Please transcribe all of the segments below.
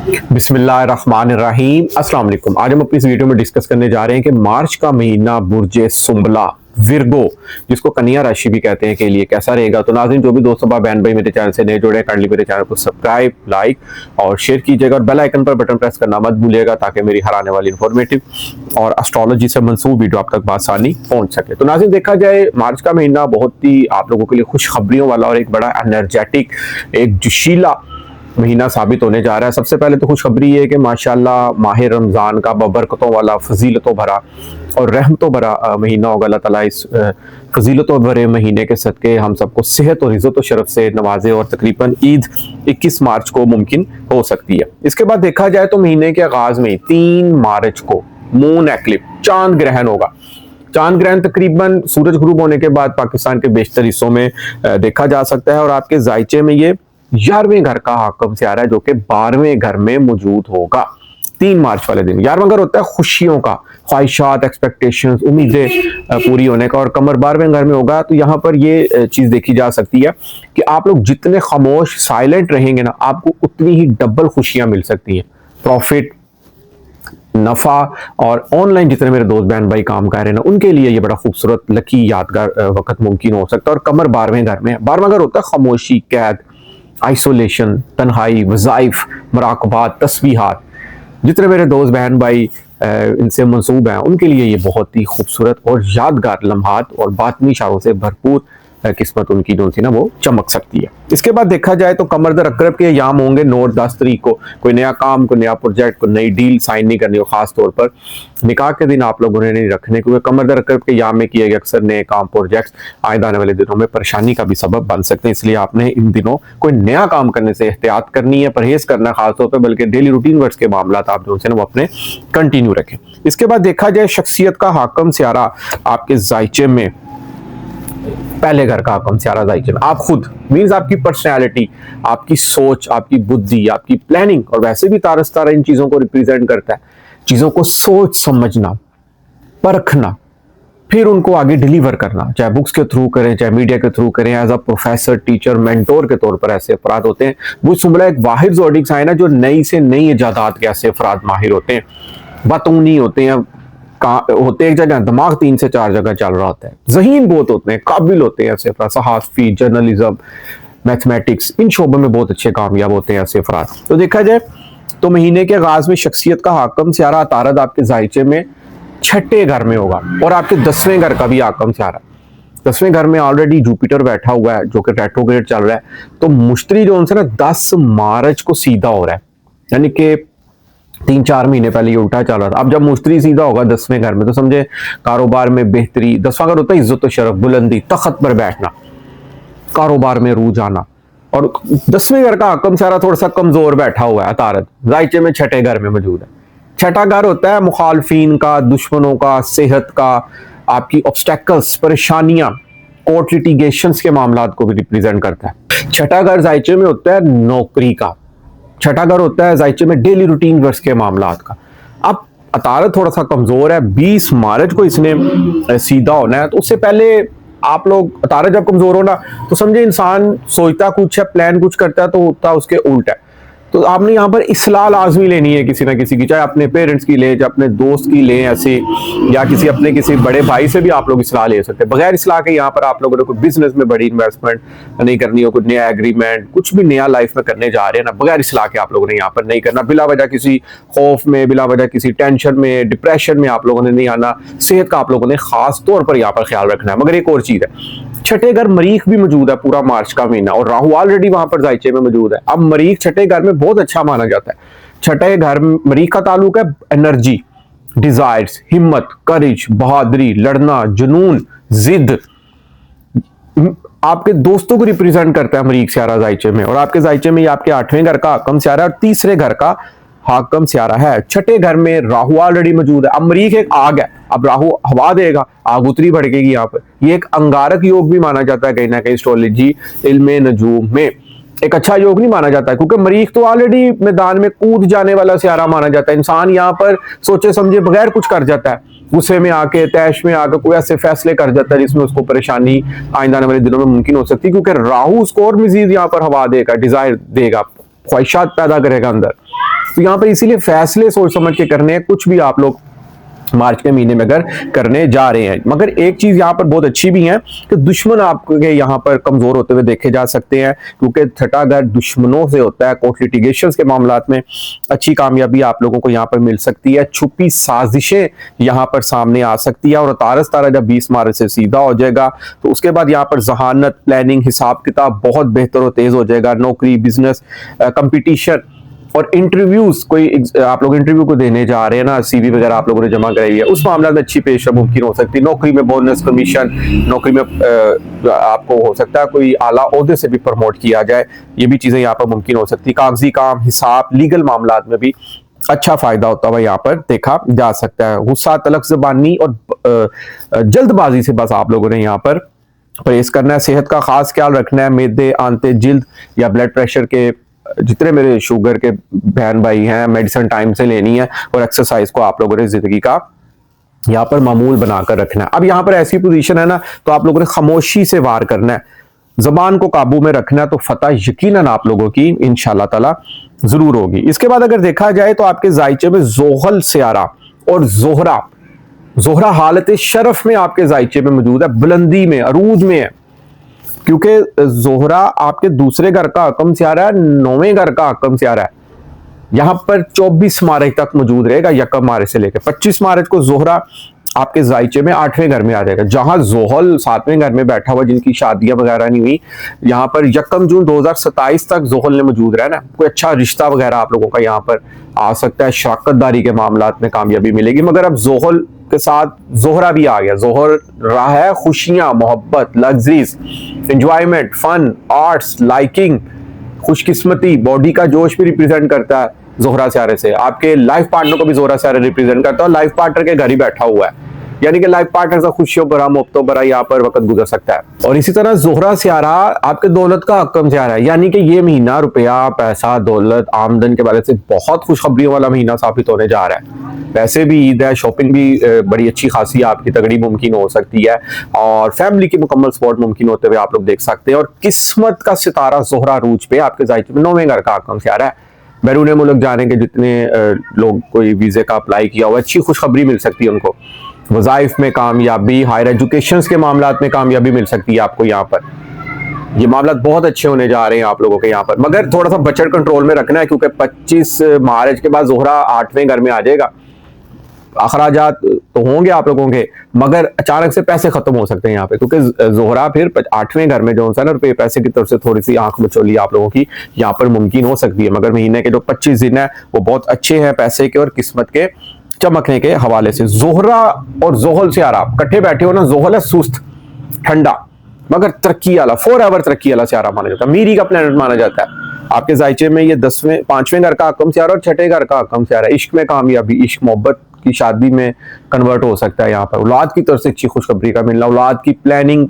बिस्मिल्लाहिर्रहमानिर्रहीम अस्सलाम वालेकुम। आज हम अपनी इस वीडियो में डिस्कस करने जा रहे हैं कि मार्च का महीना बुर्जे सुंबला विर्गो जिसको कन्या राशि भी कहते हैं के लिए कैसा रहेगा। तो नाज़रीन, जो भी दोस्तों बहन भाई मेरे चैनल से नए जुड़े हैं, काइंडली मेरे चैनल को सब्सक्राइब, लाइक और शेयर कीजिएगा और बेल आइकन पर बटन प्रेस करना मत भूलिएगा ताकि मेरी हर आने वाली इंफॉर्मेटिव और एस्ट्रोलॉजी से मंसूब वीडियो आप तक बासानी पहुंच सके। तो नाज़रीन, देखा जाए मार्च का महीना बहुत ही आप लोगों के लिए खुशखबरियों वाला और एक बड़ा एनर्जेटिक, एक जोशीला महीना साबित होने जा रहा है। सबसे पहले तो खुशखबरी है कि माशाल्लाह माह रमज़ान का बबरकतों वाला, फजीलतों भरा और रहमतों भरा महीना होगा। अल्लाह ताला इस फजीलतों भरे महीने के सदके हम सबको सेहत और इज़्ज़त और शरफ से नवाजे और तकरीबन ईद 21 मार्च को मुमकिन हो सकती है। इसके बाद देखा जाए तो महीने के आगाज में 3 मार्च को मून एक्लिप, चांद ग्रहण होगा। चांद ग्रहण तकरीबन सूरज गुरूब होने के बाद पाकिस्तान के बेशतर हिस्सों में देखा जा सकता है और आपके जायचे में ये 11वें घर का हाकम से आ रहा है जो कि 12वें घर में मौजूद होगा 3 मार्च वाले दिन। 11वां घर होता है खुशियों का, ख्वाहिशात, एक्सपेक्टेशंस, उम्मीदें पूरी होने का, और कमर 12वें घर में होगा। तो यहाँ पर ये चीज देखी जा सकती है कि आप लोग जितने खामोश साइलेंट रहेंगे ना, आपको उतनी ही डबल खुशियां मिल सकती हैं। प्रॉफिट, नफा और ऑनलाइन जितने मेरे दोस्त बहन भाई काम कर रहे हैं ना, उनके लिए ये बड़ा खूबसूरत लकी यादगार वक्त मुमकिन हो सकता है। और कमर 12वें घर में, 12वां घर होता है खामोशी, कैद, आइसोलेशन, तन्हाई, वज़ाइफ, मराकबात, तस्बीहात। जितने मेरे दोस्त बहन भाई इनसे मंसूब हैं, उनके लिए ये बहुत ही खूबसूरत और यादगार लम्हात और बातनी इशारों से भरपूर किस्मत उनकी जो सी ना वो चमक सकती है। इसके बाद देखा जाए तो कमर दर अकरब के याम होंगे 9 और 10 तारीख को। कोई नया काम, कोई नया प्रोजेक्ट, कोई नई डील साइन नहीं करनी हो, खास तौर पर निकाह के दिन आप लोगों ने नहीं रखने, क्योंकि कमर दर अकरब के याम में किए गए अक्सर नए काम, प्रोजेक्ट्स आए आने वाले दिनों में परेशानी का भी सबब बन सकते हैं। इसलिए आपने इन दिनों कोई नया काम करने से एहतियात करनी है, परहेज करना है खासतौर पर, बल्कि डेली रूटीन वर्क्स के मामला आप जो है ना वो अपने कंटिन्यू रखें। इसके बाद देखा जाए शख्सियत का हाकम सियारा आपके जायचे में, पहले घर का हाकम सियारा जायचे में, आप खुद मीन्स आपकी पर्सनैलिटी, आपकी सोच, आपकी बुद्धि, आपकी प्लानिंग, और वैसे भी तारस तारा इन चीजों को रिप्रेजेंट करता है। चीजों को सोच समझना, परखना, फिर उनको आगे डिलीवर करना, चाहे बुक्स के थ्रू करें, चाहे मीडिया के थ्रू करें, as a professor, teacher, mentor के तौर पर ऐसे अफराद होते हैं। बुर्ज सुंबला एक वाहिद ज़ोडिक साइन है जो नई से नई इजादात के ऐसे अफराद माहिर होते हैं, बतूनी होते हैं, होते एक जगह, दिमाग 3 से 4 जगह चल रहा होता है, ज़हीन बहुत होते हैं, काबिल होते हैं ऐसे अफराद, सहाफ़ी, जर्नलिज्म, मैथमेटिक्स, इन शोबों में बहुत अच्छे कामयाब होते हैं ऐसे अफराद। तो देखा जाए तो महीने के आगाज में शख्सियत का हाकम सियारा तारद आपके जायचे में 6ठे घर में होगा और आपके 10वें घर का भी हाकम सियारा। 10वें घर में ऑलरेडी जुपिटर बैठा हुआ है जो कि रेट्रोग्रेड चल रहा है। तो मुश्तरी जो उनसे ना 10 मार्च को सीधा हो रहा है, यानी कि 3-4 महीने पहले ये उल्टा चल रहा था। अब जब मुश्तरी सीधा होगा 10वें घर में तो समझे कारोबार में बेहतरी। 10वां घर होता है इज्जत और शरफ, बुलंदी, तख्त पर बैठना, कारोबार में रूज आना। और 10वें घर का हाकम सियारा थोड़ा सा कमजोर बैठा हुआ है तारद, जायचे में 6ठे घर में मौजूद है। 6ठा घर होता है मुखालफीन का, दुश्मनों का, सेहत का, आपकी ऑब्स्टेकल्स, परेशानियां, कोर्ट लिटिगेशंस के मामलात को भी रिप्रेजेंट करता है। 6ठा घर जायचे में होता है नौकरी का। 6ठा घर होता है जायचे में डेली रूटीन वर्क्स के मामलात का। अब अतारत थोड़ा सा कमजोर है, 20 मार्च को इसने सीधा होना है। तो उससे पहले आप लोग, अतारत जब कमजोर हो ना तो समझे इंसान सोचता कुछ है, प्लान कुछ करता है तो होता उसके उल्टा है। तो आपने यहाँ पर इस्लाह लाजमी लेनी है किसी ना किसी की, चाहे अपने पेरेंट्स की ले, चाहे अपने दोस्त की ले ऐसे, या किसी बड़े भाई से भी आप लोग इस्लाह ले सकते हैं। बगैर इस्लाह के यहाँ पर आप लोगों ने कोई बिजनेस में बड़ी इन्वेस्टमेंट नहीं करनी हो, कुछ नया एग्रीमेंट, कुछ भी नया लाइफ में करने जा रहे हैं ना, बगैर इस्लाह के आप लोगों ने यहाँ पर नहीं करना। बिला वजह किसी खौफ में, बिला वजह किसी टेंशन में, डिप्रेशन में आप लोगों ने नहीं आना। सेहत का आप लोगों ने खास तौर पर यहाँ पर ख्याल रखना है। मगर एक और चीज है, 6ठे घर मरीख भी मौजूद है पूरा मार्च का महीना, और राहु ऑलरेडी वहां पर जायचे में मौजूद है। अब मरीख 6ठे घर में बहुत अच्छा माना जाता है। 6ठे घर मरीख का ताल्लुक है एनर्जी, डिजायर्स, हिम्मत, करेज, बहादुरी, लड़ना, जुनून, जिद। आपके दोस्तों को रिप्रेजेंट करता है मरीख सियारा जायचे में, और आपके जायचे में ये आपके 8वें घर का हाकम सियारा और 3रे घर का हाकम सियारा है। 6ठे घर में राहु ऑलरेडी मौजूद है। अब मरीख एक आग है, अब राहु हवा देगा, आग उतरी भड़केगी। यहाँ पर ये एक अंगारक योग भी माना जाता है कहीं ना कहीं एस्ट्रोलॉजी इल्मे नजूम में। एक अच्छा योग नहीं माना जाता है, क्योंकि मरीख तो ऑलरेडी मैदान में कूद जाने वाला सियारा माना जाता है। इंसान यहाँ पर सोचे समझे बगैर कुछ कर जाता है, गुस्से में आके, तैश में आकर कोई ऐसे फैसले कर जाता है जिसमें उसको परेशानी आइंदा आने वाले दिनों में मुमकिन हो सकती है, क्योंकि राहु उसको और मजीद यहाँ पर हवा देगा, डिजायर देगा, ख्वाहिशात पैदा करेगा अंदर। तो यहाँ पर इसीलिए फैसले सोच समझ के करने हैं, कुछ भी आप लोग मार्च के महीने में अगर करने जा रहे हैं। मगर एक चीज यहाँ पर बहुत अच्छी भी है कि दुश्मन आपके यहाँ पर कमजोर होते हुए देखे जा सकते हैं, क्योंकि छठा घर दुश्मनों से होता है। कोर्ट लिटिगेशंस के मामलात में अच्छी कामयाबी आप लोगों को यहाँ पर मिल सकती है। छुपी साजिशें यहाँ पर सामने आ सकती है, और तारस तारा जब 20 मार्च से सीधा हो जाएगा तो उसके बाद यहाँ पर जहानत, प्लानिंग, हिसाब किताब बहुत बेहतर और तेज हो जाएगा। नौकरी, बिजनेस, कंपटीशन और इंटरव्यूज, कोई आप लोग इंटरव्यू को देने जा रहे हैं ना, सीवी वगैरह आप लोगों ने जमा कराई है, उस मामला में अच्छी पेशरफ मुमकिन हो सकती है। नौकरी में बोनस, कमीशन, नौकरी में आपको हो सकता है कोई आला ओहदे से भी प्रमोट किया जाए, ये भी चीजें यहाँ पर मुमकिन हो सकती है। कागजी काम, हिसाब, लीगल मामलात में भी अच्छा फायदा होता हुआ यहाँ पर देखा जा सकता है। गुस्सा, तलख ज़बानी और जल्दबाजी से बस आप लोगों ने यहाँ पर परहेज करना है। सेहत का खास ख्याल रखना है। मैदे, आंते, जिल्द या ब्लड प्रेशर के जितने मेरे शुगर के बहन भाई हैं, मेडिसिन टाइम से लेनी है, और एक्सरसाइज को आप लोगों ने जिंदगी का यहाँ पर मामूल बनाकर रखना है। अब यहाँ पर ऐसी पोजीशन है ना, तो आप लोगों ने खामोशी से वार करना है, जबान को काबू में रखना है, तो फतह यकीनन आप लोगों की इंशाल्लाह ताला जरूर होगी। इसके बाद अगर देखा जाए तो आपके जायचे में जोहल, सियारा और जोहरा हालत शरफ में आपके जायचे में मौजूद है, बुलंदी में, अरूज में है, क्योंकि जोहरा आपके दूसरे घर का हकम सियारा है, 9वें घर का हकम सियारा है। यहां पर 24 मार्च तक मौजूद रहेगा, यकम मार्च से लेकर 25 मार्च को जोहरा आपके जायचे में 8वें घर में आ जाएगा। जहां जोहल 7वें घर में बैठा हुआ, जिनकी शादियां वगैरह नहीं हुई, यहाँ पर यकम जून 2027 तक जोहल ने मौजूद रहना। कोई अच्छा रिश्ता वगैरह आप लोगों का यहाँ पर आ सकता है, शराकतदारी के मामलात में कामयाबी मिलेगी। मगर अब जोहल के साथ जोहरा भी आ गया। जोहर रहा है खुशियां, मोहब्बत, luxuries, enjoyment, fun, arts, liking, खुशकिस्मती, बॉडी का जोश भी रिप्रेजेंट करता है जोहरा सियारे से। आपके लाइफ पार्टनर को भी जोहरा सियारा रिप्रेजेंट करता है, और लाइफ पार्टनर के घर ही बैठा हुआ है, यानी कि लाइफ पार्टनर से खुशियों भरा, मोहब्बतों भरा यहाँ पर वक्त गुजर सकता है। और इसी तरह जोहरा सियारा आपके दौलत का हकम सियारा है, यानी कि ये महीना रुपया, पैसा, दौलत, आमदन के बारे से बहुत खुशखबरियों वाला महीना साबित होने जा रहा है। वैसे भी ईद है, शॉपिंग भी बड़ी अच्छी खासी आपकी तगड़ी मुमकिन हो सकती है, और फैमिली की मुकम्मल सपोर्ट मुमकिन होते हुए आप लोग देख सकते हैं। और किस्मत का सितारा जोहरा रूज पे आपके जायचे में 9वें घर का हकम सियारा है। बैरून मुल्क जाने के जितने लोग कोई वीजे का अप्लाई किया हुआ, अच्छी खुशखबरी मिल सकती है उनको। वज़ाइफ में कामयाबी, हायर एजुकेशन के मामलात में कामयाबी मिल सकती है आपको यहाँ पर। ये मामला बहुत अच्छे होने जा रहे हैं आप लोगों के यहाँ पर, मगर थोड़ा सा बजट कंट्रोल में रखना है, क्योंकि 25 मार्च के बाद जोहरा 8वें घर में आ जाएगा। अखराजात तो होंगे आप लोगों के, मगर अचानक से पैसे खत्म हो सकते हैं यहाँ पे, क्योंकि जोहरा फिर 8वें घर में जो है ना, रुपये पैसे की तरफ से थोड़ी सी आंख मचोली आप लोगों की यहाँ पर मुमकिन हो सकती है। मगर महीने के जो 25 दिन है वो बहुत अच्छे हैं पैसे के और किस्मत के चमकने के हवाले से। जोहरा और जोहल से आप इकट्ठे बैठे हो ना, जोहल है सुस्त, ठंडा, मगर तरक्की वाला, फॉरएवर तरक्की वाला सियारा माना जाता है, मीरी का प्लेनेट माना जाता है। आपके जायचे में ये 5वें घर का हकम सियारा और 6ठे घर का हकम सियारा। इश्क में कामयाबी, इश्क मोहब्बत की शादी में कन्वर्ट हो सकता है यहाँ पर। औलाद की तरफ से अच्छी खुशखबरी का मिलना, औलाद की प्लानिंग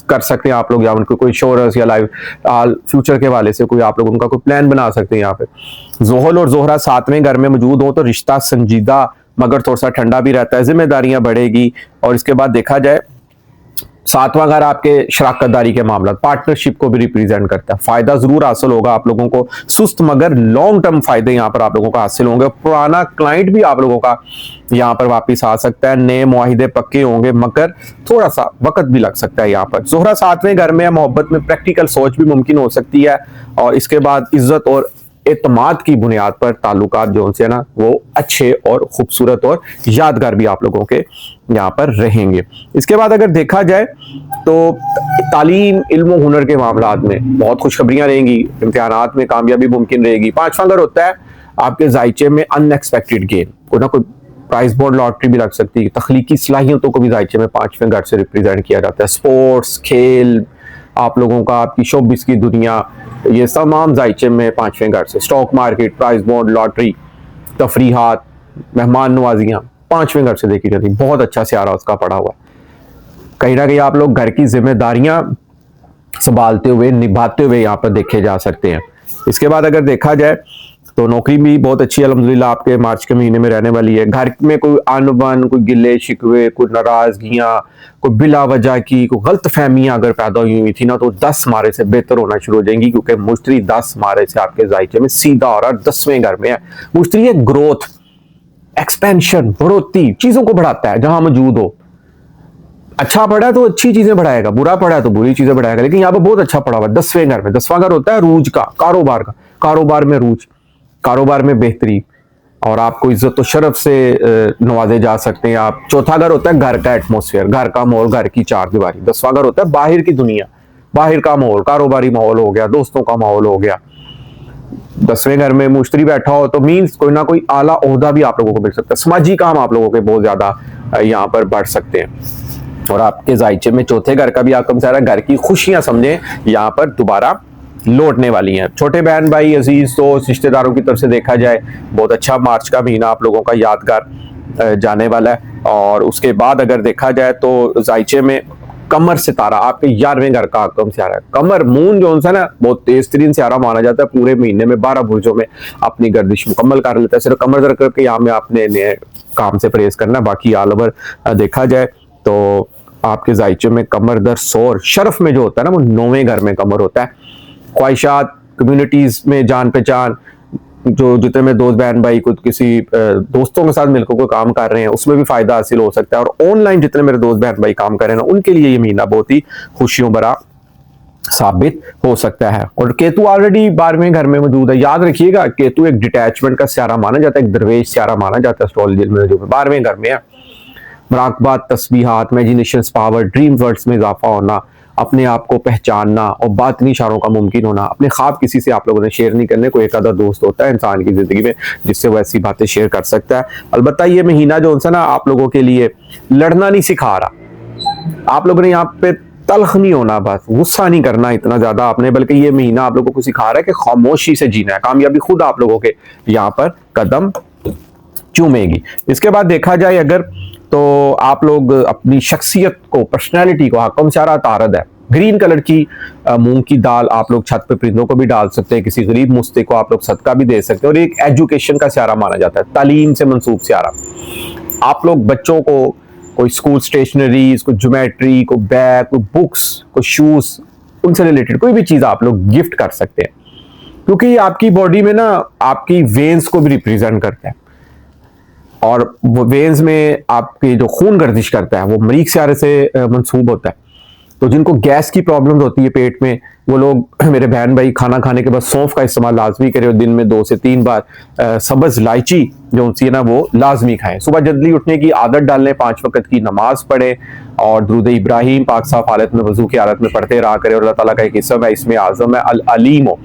कर सकते हैं आप लोग, या उनको कोई इंश्योरेंस या लाइफ फ्यूचर के वाले से कोई आप लोग उनका कोई प्लान बना सकते हैं यहाँ पे। जोहल और जोहरा 7वें घर में मौजूद हो तो रिश्ता संजीदा मगर थोड़ा सा ठंडा भी रहता है, जिम्मेदारियां बढ़ेगी। और इसके बाद देखा जाए 7वां घर आपके शराकतदारी के मामला, पार्टनरशिप को भी रिप्रेजेंट करता है। फायदा जरूर हासिल होगा आप लोगों को, सुस्त मगर लॉन्ग टर्म फायदे यहाँ पर आप लोगों को हासिल होंगे। पुराना क्लाइंट भी आप लोगों का यहाँ पर वापस आ सकता है, नए मुआहिदे पक्के होंगे, मगर थोड़ा सा वक्त भी लग सकता है यहाँ पर। जोहरा 7वें घर में, मोहब्बत में प्रैक्टिकल सोच भी मुमकिन हो सकती है। और इसके बाद इज्जत और एतमाद की बुनियाद पर ताल्लुकात जो है ना वो अच्छे और खूबसूरत और यादगार भी आप लोगों के यहाँ पर रहेंगे। इसके बाद अगर देखा जाए तो तालीम, इल्म और हुनर के मामलात में बहुत खुशखबरियां रहेंगी, इम्तिहानात में कामयाबी मुमकिन रहेगी। 5वां घर होता है आपके जायचे में अनएक्सपेक्टेड गेन, कोई ना कोई प्राइस बोर्ड लॉटरी भी लग सकती है। तख्लीकी सलाहियतों को भी जायचे में 5वें घर से रिप्रेजेंट किया जाता है। स्पोर्ट्स, खेल, आप लोगों का आपकी शोबिस की दुनिया, ये तमाम जायचे में 5वें घर से। Stock market, price board, lottery, तफरीहात, मेहमान नवाजियां 5वें घर से देखी जाती है। बहुत अच्छा सियारा उसका पड़ा हुआ। कहीं ना कहीं आप लोग घर की जिम्मेदारियां संभालते हुए, निभाते हुए यहाँ पर देखे जा सकते हैं। इसके बाद अगर देखा जाए तो नौकरी भी बहुत अच्छी अल्हम्दुलिल्लाह आपके मार्च के महीने में रहने वाली है। घर में कोई अनबन, कोई गिले शिकवे, कोई नाराजगियां, कोई बिला वजह की कोई गलत फहमियां अगर पैदा हुई थी ना, तो 10 मारे से बेहतर होना शुरू हो जाएंगी, क्योंकि मुश्तरी 10 मारे से आपके जायचे में सीधा हो रहा है, 10वें घर में है। मुश्तरी है ग्रोथ, एक्सपेंशन, बढ़ोतरी, चीजों को बढ़ाता है जहां मौजूद हो। अच्छा पढ़ा है तो अच्छी चीजें बढ़ाएगा, बुरा पढ़ा है तो बुरी चीजें बढ़ाएगा। लेकिन यहाँ पर बहुत अच्छा पढ़ा हुआ है 10वें घर में। 10वां घर होता है रूज का, कारोबार का, कारोबार में रूज, कारोबार में बेहतरी, और आपको इज्जत और शरफ से नवाजे जा सकते हैं आप। चौथा घर होता है घर का एटमोसफेयर, घर का माहौल, घर की चार दीवारी। 10वां घर होता है बाहर की दुनिया, बाहर का माहौल, कारोबारी माहौल हो गया, दोस्तों का माहौल हो गया। 10वें घर में मुश्तरी बैठा हो तो मीन्स कोई ना कोई आला ओहदा भी आप लोगों को मिल सकता है, समाजी काम आप लोगों के बहुत ज्यादा यहाँ पर बढ़ सकते हैं। और आपके जायचे में चौथे घर का भी आपका सारा घर की खुशियां समझे यहाँ पर दोबारा लौटने वाली हैं। छोटे बहन भाई, अजीज दोस्त, रिश्तेदारों की तरफ से देखा जाए बहुत अच्छा मार्च का महीना आप लोगों का यादगार जाने वाला है। और उसके बाद अगर देखा जाए तो जायचे में कमर सितारा आपके 11वें घर का आकम सितारा है। कमर मून जो है ना, बहुत तेज तरीन सितारा माना जाता है, पूरे महीने में 12 बुर्जों में अपनी गर्दिश मुकम्मल कर लेता है। सिर्फ कमर दर करके यहाँ में आपने नए काम से परहेज करना, बाकी ऑल ओवर देखा जाए तो आपके जायचे में कमर दर सौर शरफ में जो होता है ना, वो 9वें घर में कमर होता है। ख्वाहिशात, कम्युनिटीज में जान पहचान, जो जितने में दोस्त बहन भाई कुछ किसी दोस्तों के साथ मिलकर कोई काम कर रहे हैं उसमें भी फायदा हासिल हो सकता है। और ऑनलाइन जितने मेरे दोस्त बहन भाई काम कर रहे हैं उनके लिए ये महीना बहुत ही खुशियों भरा साबित हो सकता है। और केतु ऑलरेडी 12वें घर में मौजूद है। याद रखिएगा, केतु एक डिटैचमेंट का सियारा माना जाता है, एक दरवेश सियारा माना जाता है एस्ट्रोलॉजी में, जो 12वें घर में है। मुराकबात, तस्बीहात, इमेजिनेशंस पावर, ड्रीम वर्ड्स में इजाफा होना, अपने आप को पहचानना और बातनी इशारों का मुमकिन होना। अपने ख्वाब किसी से आप लोगों ने शेयर नहीं करने, कोई एक आधा दोस्त होता है इंसान की जिंदगी में जिससे वो ऐसी बातें शेयर कर सकता है। अलबत्ता ये महीना जो है ना, आप लोगों के लिए लड़ना नहीं सिखा रहा। आप लोगों ने यहाँ पे तल्ख नहीं होना, बस गुस्सा नहीं करना इतना ज्यादा आपने, बल्कि ये महीना आप लोगों को सिखा रहा है कि खामोशी से जीना है। कामयाबी खुद आप लोगों के यहाँ पर कदम चूमेगी। इसके बाद देखा जाए अगर तो आप लोग अपनी शख्सियत को, पर्सनैलिटी को, हकम सारा तारद है। ग्रीन कलर की मूंग की दाल आप लोग छत पे परिंदों को भी डाल सकते हैं, किसी गरीब मुस्ते को आप लोग सदका भी दे सकते हैं। और एक एजुकेशन का सियारा माना जाता है, तालीम से मंसूब सियारा। आप लोग बच्चों को कोई स्कूल स्टेशनरीज, कोई ज्योमेट्री, कोई बैग, कोई बुक्स, कोई शूज, उनसे रिलेटेड कोई भी चीज आप लोग गिफ्ट कर सकते हैं, क्योंकि आपकी बॉडी में ना आपकी वेन्स को भी रिप्रेजेंट करता है। और वो वेन्स में आपकी जो खून गर्दिश करता है वो मरीख सियारे से मंसूब होता है। तो जिनको गैस की प्रॉब्लम होती है पेट में, वो लोग मेरे बहन भाई खाना खाने के बाद सौंफ का इस्तेमाल लाजमी करें, और दिन में 2 से 3 बार सब्ज इलायची जो होती है ना वो लाजमी खाएं। सुबह जल्दी उठने की आदत डालें, 5 वक्त की नमाज पढ़ें और दुरूद इब्राहिम पाक साफ हालत में, वजू की हालत में पढ़ते रहा करें। और अल्लाह ताला का एक इसम है, इसमें आज़म है अल अलीम हो।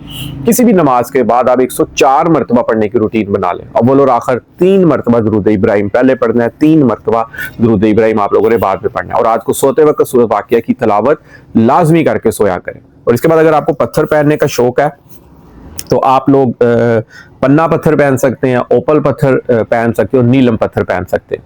किसी भी नमाज के बाद आप 104 मरतबा पढ़ने की रूटीन बना लें। अव्वल और आखिर 3 मरतबा दुरूद इब्राहिम पहले पढ़ना है, 3 मरतबा दुरूद इब्राहिम आप लोगों ने बाद में पढ़ना है। और रात को सोते वक्त सूरत वाक़िया की तिलावत लाजमी करके सोया करें। और इसके बाद अगर आपको पत्थर पहनने का शौक है तो आप लोग पन्ना पत्थर पहन सकते हैं, ओपल पत्थर पहन सकते हैं और नीलम पत्थर पहन सकते हैं।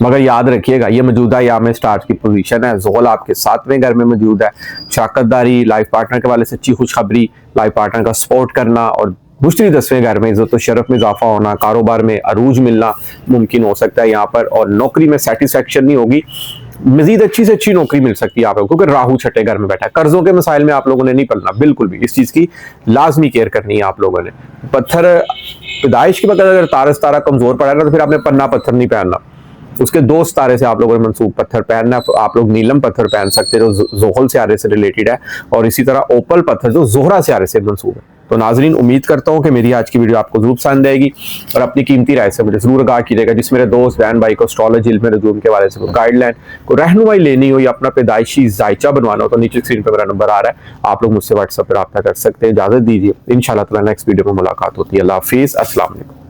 मगर याद रखिएगा, ये मौजूदा याम स्टार्स की पोजीशन है। ज़ोहल आपके 7वें घर में मौजूद है। शराकतदारी, लाइफ पार्टनर के वाले से अच्छी खुशखबरी, लाइफ पार्टनर का सपोर्ट करना, और मुश्तरी 10वें घर में इज्जत और शरफ में इजाफा होना, कारोबार में अरूज मिलना मुमकिन हो सकता है यहाँ पर। और नौकरी में सेटिस्फेक्शन नहीं होगी, मजीद अच्छी से अच्छी नौकरी मिल सकती है आप लोगों को, क्योंकि राहु छठे घर में बैठा है। कर्जों के मसाइल में आप लोगों ने नहीं पड़ना, बिल्कुल भी। इस चीज की लाजमी केयर करनी है आप लोगों ने। पत्थर पैदाइश के वक्त अगर तारस तारा कमजोर पड़ा ना, तो फिर आपने पन्ना पत्थर नहीं पहनना, उसके 2 सितारे से आप लोगों ने मंसूब पत्थर पहनना। आप लोग नीलम पत्थर पहन सकते हैं जो ज़ोहल सियारे से रिलेटेड है, और इसी तरह ओपल पत्थर जो ज़ोहरा सियारे से मंसूब है। तो नाजरीन, उम्मीद करता हूं कि मेरी आज की वीडियो आपको जरूर पसंद आएगी, और अपनी कीमती राय से मुझे जरूर आगाह कीजिएगा। जिस मेरे दोस्त बहन भाई को एस्ट्रोलॉजी, इल्म नजूम के वाले से कोई गाइडलाइन, कोई रहनुमाई लेनी हो या अपना पैदाइशी जायचा बनवाना हो, तो नीचे स्क्रीन पर मेरा नंबर आ रहा है, आप लोग मुझसे व्हाट्सएप पर रब्ता कर सकते हैं। इजाजत दीजिए, इंशाल्लाह ताला नेक्स्ट वीडियो में मुलाकात होती है। अल्लाह हाफिज़, अस्सलाम वालेकुम।